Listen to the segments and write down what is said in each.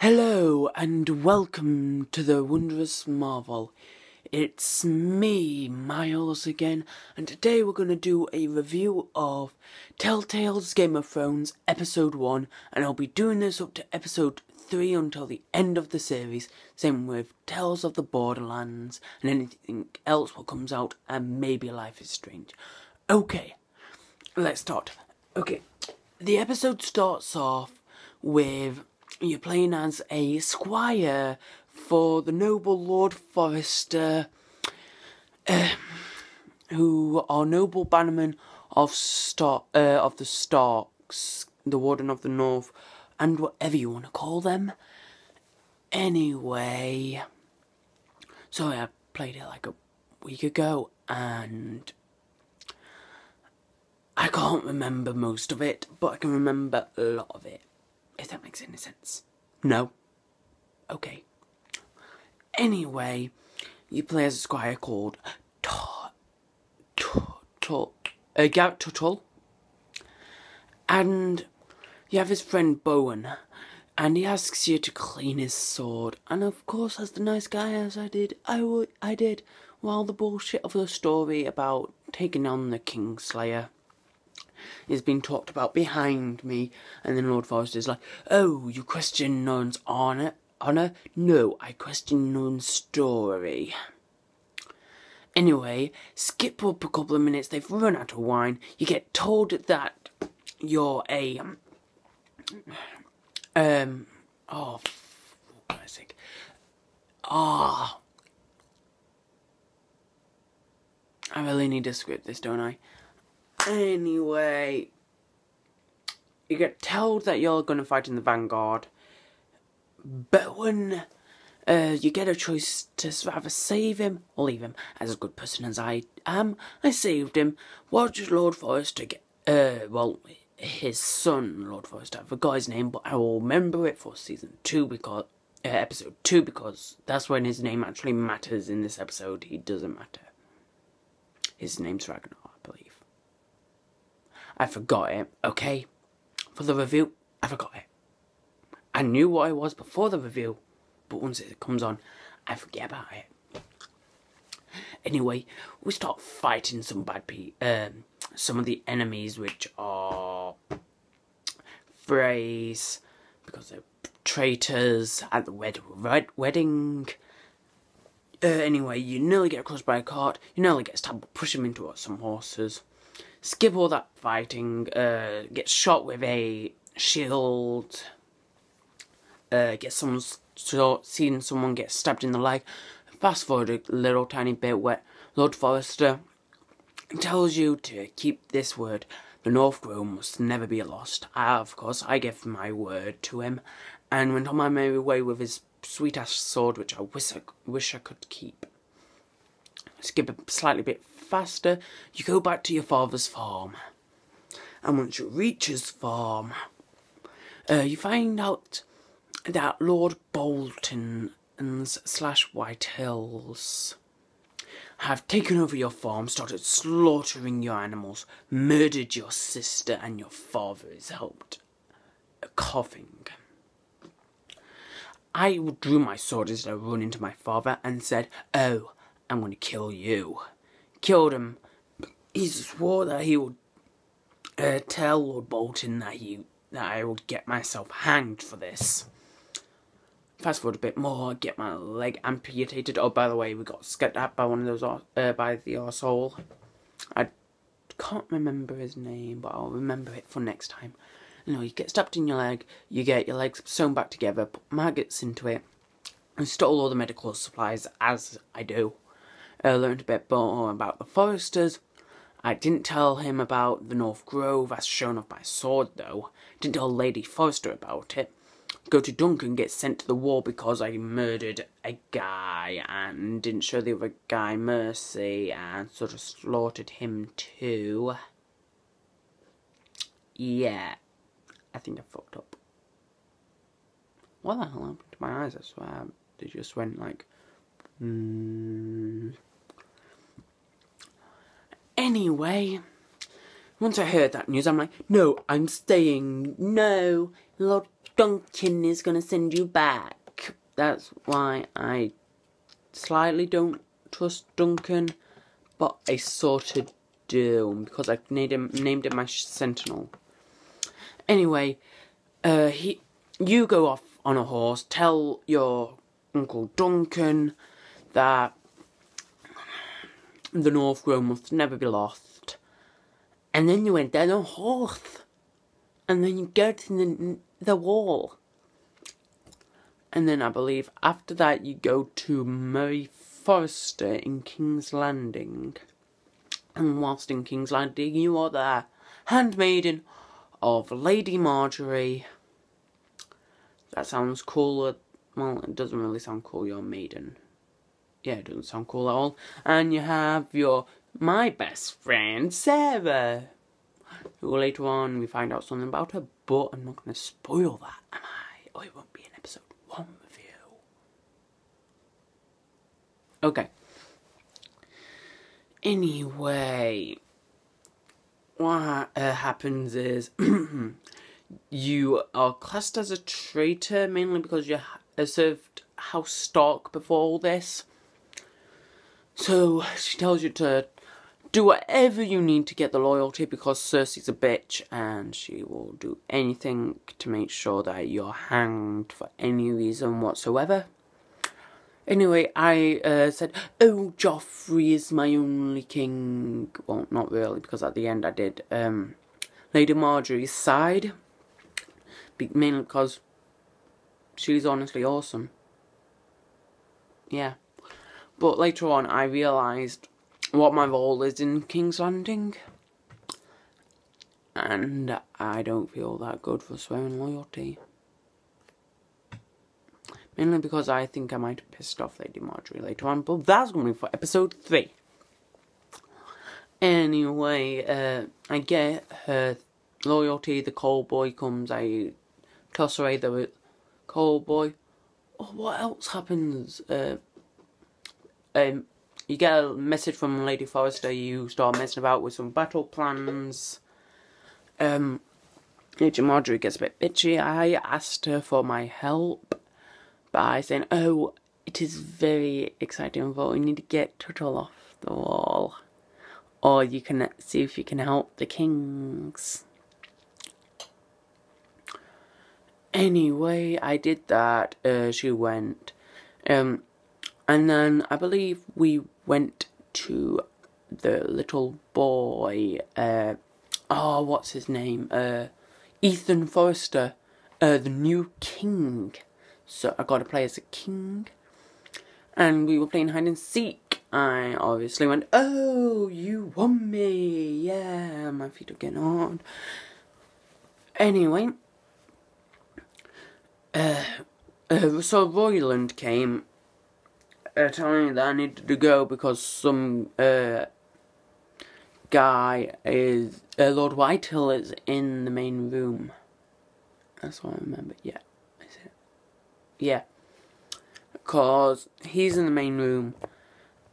Hello and welcome to the Wonderousmarvel. It's me, Miles again, and today we're going to do a review of Telltale's Game of Thrones Episode 1, and I'll be doing this up to Episode 3 until the end of the series, same with Tales of the Borderlands and anything else what comes out, and maybe Life is Strange. Okay, let's start. Okay, the episode starts off with you're playing as a squire for the noble Lord Forrester, who are noble bannermen of the Starks, the Warden of the North, and whatever you want to call them. Anyway, sorry, I played it like a week ago, and I can't remember most of it, but I can remember a lot of it. If that makes any sense. No? Okay. Anyway, you play as a squire called Garrett Tuttle. And you have his friend Bowen. And he asks you to clean his sword. And of course, as the nice guy as I did, I did. While the bullshit of the story about taking on the Kingslayer is being talked about behind me, and then Lord Forrester's like, "Oh, you question Nolan's honour? No, I question Nolan's story." Anyway, skip up a couple of minutes, they've run out of wine, you get told that you're a, oh, for Christ's sake. I really need to script this, don't I? Anyway, you get told that you're going to fight in the vanguard, but when you get a choice to either save him or leave him. As a good person as I am, I saved him. Watch Lord Forrester get, his son, Lord Forrester, I forgot his name, but I will remember it for season 2 because, episode 2, because that's when his name actually matters. In this episode, he doesn't matter. His name's Ragnar, I believe. I forgot it, okay? For the review, I forgot it. I knew what it was before the review, but once it comes on, I forget about it. Anyway, we start fighting some some of the enemies, which are Freys, because they're traitors at the wedding. Anyway, you nearly get crushed by a cart, you nearly get stabbed, push them into some horses. Skip all that fighting, get shot with a shield, seeing someone get stabbed in the leg. Fast forward a little tiny bit where Lord Forrester tells you to keep this word. The North Grove must never be lost. Of course, I gave my word to him and went on my merry way with his sweet-ass sword, which I wish I could keep. Skip a slightly bit faster, you go back to your father's farm. And once you reach his farm, you find out that Lord Bolton's / White Hills have taken over your farm, started slaughtering your animals, murdered your sister, and your father is helped coughing. I drew my sword as I run into my father and said, "Oh, I'm going to kill you." Killed him. He swore that he would tell Lord Bolton that I would get myself hanged for this. Fast forward a bit more, get my leg amputated. Oh, by the way, we got stabbed by one of those, by the arsehole. I can't remember his name, but I'll remember it for next time. You get stabbed in your leg, you get your legs sewn back together, put maggots into it, and stole all the medical supplies, as I do. Learned a bit more about the Forresters. I didn't tell him about the North Grove, as shown off my sword, though. Didn't tell Lady Forrester about it. Go to Duncan, get sent to the war because I murdered a guy and didn't show the other guy mercy and sort of slaughtered him too. Yeah, I think I fucked up. What the hell happened to my eyes? I swear they just went like... Anyway, once I heard that news, I'm like, no, I'm staying. No, Lord Duncan is going to send you back. That's why I slightly don't trust Duncan, but I sort of do, because I named him my sentinel. Anyway, you go off on a horse, tell your Uncle Duncan that the North Road must never be lost. And then you went down a horse. And then you go to the wall. And then I believe after that you go to Mary Forrester in King's Landing. And whilst in King's Landing you are the handmaiden of Lady Marjorie. That sounds cooler. Well, it doesn't really sound cool, you're a maiden. Yeah, it doesn't sound cool at all. And you have my best friend, Sarah. Who later on we find out something about her, but I'm not going to spoil that, am I? Or it won't be an episode 1 review. Okay. Anyway, what happens is you are classed as a traitor, mainly because you served House Stark before all this. So she tells you to do whatever you need to get the loyalty, because Cersei's a bitch and she will do anything to make sure that you're hanged for any reason whatsoever. Anyway, I said, oh, Joffrey is my only king. Well, not really, because at the end I did Lady Marjorie's side. Mainly because she's honestly awesome. Yeah. But later on I realised what my role is in King's Landing, and I don't feel that good for swearing loyalty. Mainly because I think I might have pissed off Lady Marjorie later on, but that's going to be for episode 3. Anyway, I get her loyalty, the coal boy comes, I toss away the coal boy. Oh, what else happens? You get a message from Lady Forrester, you start messing about with some battle plans. Lady Marjorie gets a bit bitchy. I asked her for my help by saying, oh, it is very exciting, but we need to get Tuttle off the wall. Or you can see if you can help the kings. Anyway, I did that. She went. And then I believe we went to the little boy. What's his name? Ethan Forrester, the new king. So I got to play as a king. And we were playing hide and seek. I obviously went, oh, you won me. Yeah, my feet are getting hard. Anyway. So Royland came, telling me that I needed to go because some guy is, Lord Whitehill is in the main room. That's what I remember, yeah. Is it? Yeah. Because he's in the main room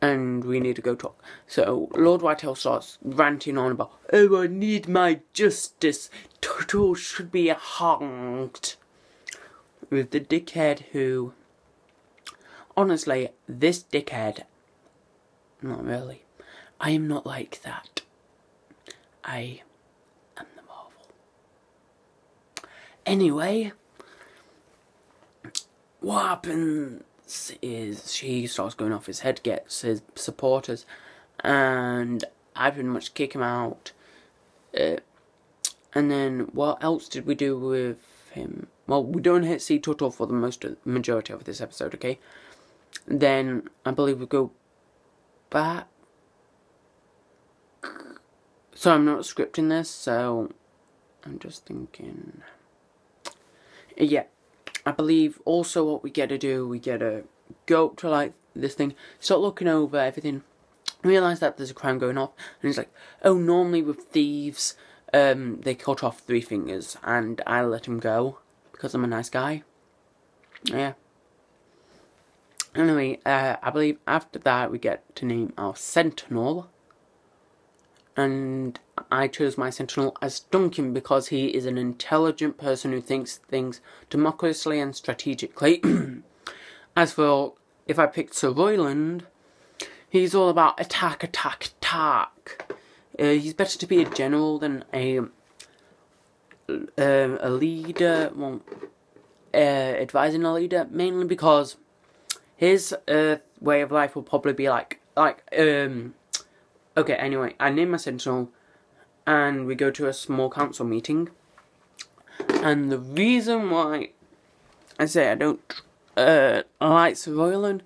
and we need to go talk. So Lord Whitehill starts ranting on about, oh, I need my justice. Tuttle should be hanged. With the dickhead who, honestly, this dickhead, not really, I am not like that. I am the Marvel. Anyway, what happens is she starts going off his head, gets his supporters, and I pretty much kick him out. And then what else did we do with him? Well, we don't see Tuttle for the majority of this episode, okay? Then I believe we go back. So I'm not scripting this, so I'm just thinking. Yeah, I believe also what we get to do, we get to go up to like this thing, start looking over everything, realise that there's a crime going off, and it's like, oh, normally with thieves, they cut off 3 fingers, and I let him go. Because I'm a nice guy. Yeah. Anyway, I believe after that we get to name our sentinel. And I chose my Sentinel as Duncan because he is an intelligent person who thinks things democratically and strategically. As for if I picked Sir Royland, he's all about attack, attack, attack. He's better to be a general than a leader, well, advising a leader, mainly because his way of life will probably be okay, anyway, I name my Sentinel, and we go to a small council meeting, and the reason why I say I don't like Sir Royland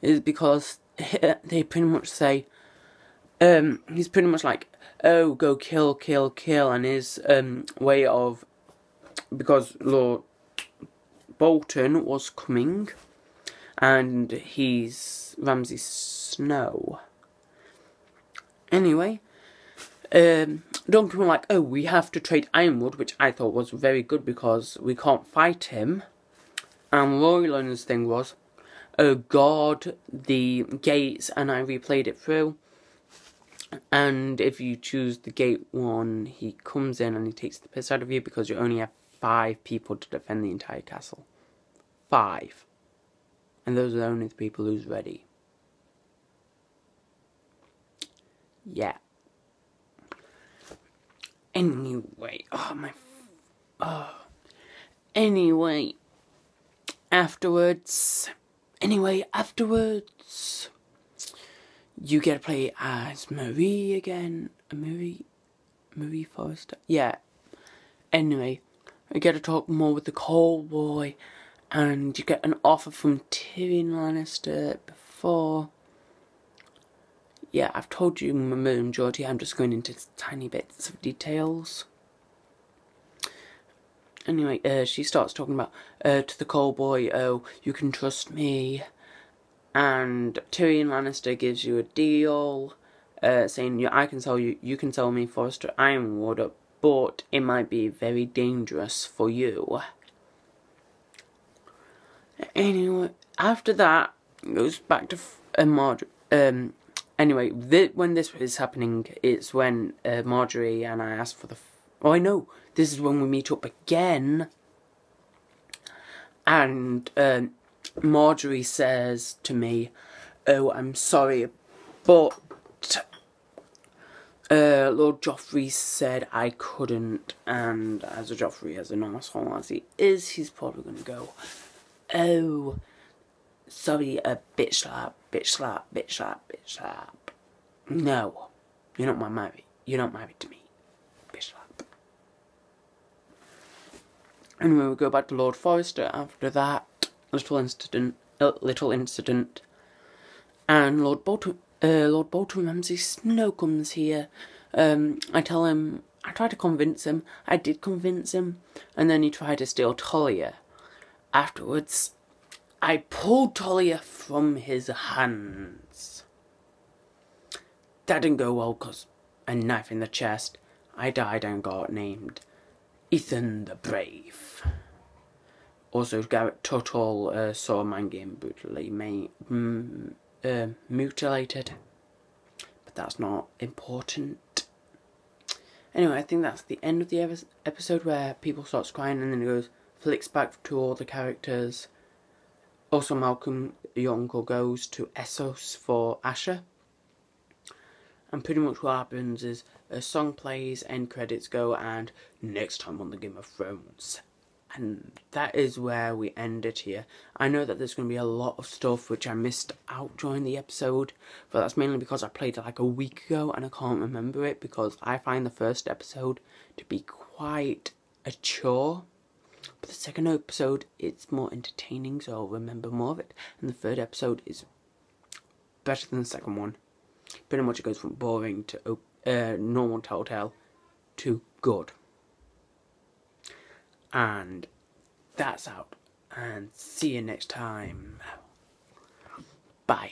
is because they pretty much say, he's pretty much like, oh, go kill, kill, kill, and his way of, because Lord Bolton was coming, and he's Ramsay Snow. Anyway, Duncan were like, oh, we have to trade Ironwood, which I thought was very good because we can't fight him. And Royland's thing was, oh, guard the gates, and I replayed it through. And if you choose the gate one, he comes in and he takes the piss out of you because you only have 5 people to defend the entire castle. 5. And those are the only people who's ready. Yeah. Anyway, afterwards, you get to play as Marie again. Marie Forrester. Yeah. Anyway, I get to talk more with the Cold Boy, and you get an offer from Tyrion Lannister before. Yeah, I've told you the majority, I'm just going into tiny bits of details. Anyway, she starts talking about, to the Cold Boy, oh, you can trust me. And Tyrion Lannister gives you a deal, saying, I can sell you, you can sell me Forrester Ironwood, but it might be very dangerous for you. Anyway, after that, it goes back to Marjorie. Anyway, when this is happening, it's when Marjorie and I ask for the... Oh, I know. This is when we meet up again. And Marjorie says to me, oh, I'm sorry, but Lord Joffrey said I couldn't. And as a Joffrey, as an asshole as he is, he's probably going to go, oh... sorry, bitch slap, bitch slap, bitch slap, bitch slap. No, you're not married. You're not married to me, bitch slap. Anyway, we go back to Lord Forrester after that little incident, and Lord Bolton Ramsay Snow comes here. I tell him, I try to convince him. I did convince him, and then he tried to steal Talia. Afterwards, I pulled Talia from his hands. That didn't go well because a knife in the chest. I died and got named Ethan the Brave. Also, Garrett Tuttle saw my game brutally mutilated. But that's not important. Anyway, I think that's the end of the episode where people starts crying and then it goes, flicks back to all the characters. Also, Malcolm, your uncle, goes to Essos for Asher. And pretty much what happens is a song plays, end credits go, and next time on the Game of Thrones. And that is where we end it here. I know that there's going to be a lot of stuff which I missed out during the episode, but that's mainly because I played it like a week ago and I can't remember it because I find the first episode to be quite a chore. But the second episode, it's more entertaining, so I'll remember more of it. And the third episode is better than the second one. Pretty much it goes from boring to normal Telltale to good. And that's out. And see you next time. Bye.